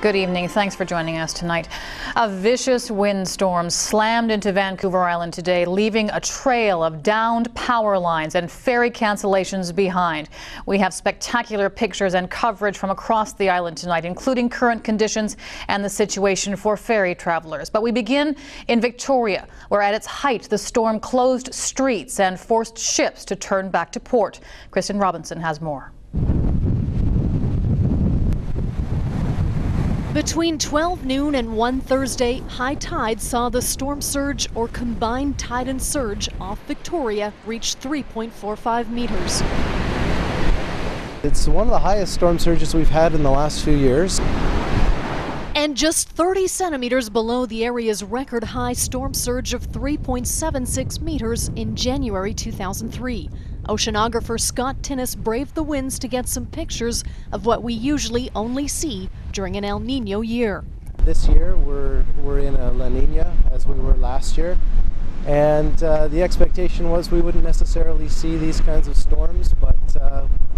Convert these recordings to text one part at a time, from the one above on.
Good evening. Thanks for joining us tonight. A vicious windstorm slammed into Vancouver Island today, leaving a trail of downed power lines and ferry cancellations behind. We have spectacular pictures and coverage from across the island tonight, including current conditions and the situation for ferry travelers. But we begin in Victoria, where at its height the storm closed streets and forced ships to turn back to port. Kristen Robinson has more. Between 12 noon and 1 Thursday, high tide saw the storm surge, or combined tide and surge, off Victoria reach 3.45 meters. It's one of the highest storm surges we've had in the last few years. And just 30 centimeters below the area's record high storm surge of 3.76 meters in January 2003. Oceanographer Scott Tinnis braved the winds to get some pictures of what we usually only see during an El Nino year. This year we're in a La Nina, as we were last year, and the expectation was we wouldn't necessarily see these kinds of storms, but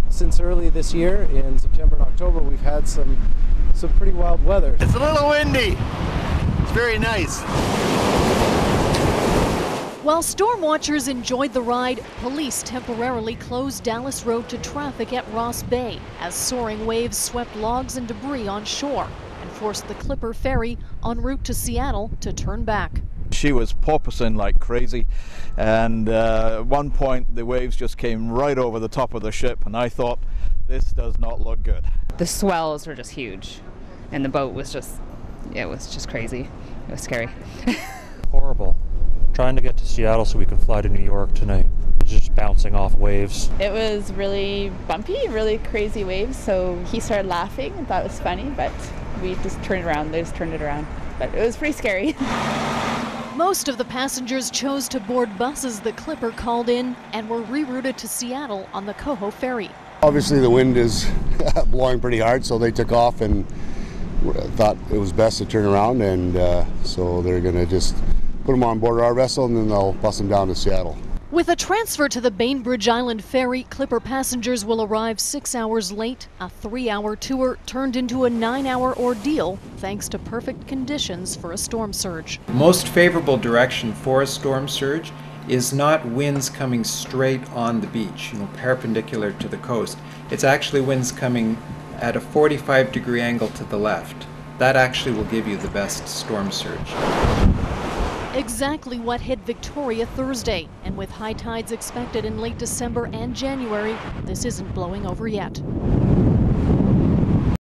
since early this year, in September and October, we've had some pretty wild weather. It's a little windy. It's very nice. While storm watchers enjoyed the ride, police temporarily closed Dallas Road to traffic at Ross Bay as soaring waves swept logs and debris on shore and forced the Clipper ferry en route to Seattle to turn back. She was porpoising like crazy, and at one point the waves just came right over the top of the ship, and I thought, this does not look good. The swells were just huge, and the boat was just, it was just crazy. It was scary. Horrible. Trying to get to Seattle so we can fly to New York tonight. Just bouncing off waves. It was really bumpy, really crazy waves, so he started laughing and thought it was funny, but we just turned around. They just turned it around. But it was pretty scary. Most of the passengers chose to board buses the Clipper called in and were rerouted to Seattle on the Coho ferry. Obviously the wind is blowing pretty hard, so they took off and thought it was best to turn around, and so they're going to just put them on board our vessel and then they'll bus them down to Seattle. With a transfer to the Bainbridge Island ferry, Clipper passengers will arrive 6 hours late. A 3-hour tour turned into a 9-hour ordeal thanks to perfect conditions for a storm surge. Most favorable direction for a storm surge is not winds coming straight on the beach, perpendicular to the coast. It's actually winds coming at a 45-degree angle to the left. That actually will give you the best storm surge. Exactly what hit Victoria Thursday, and with high tides expected in late December and January, this isn't blowing over yet.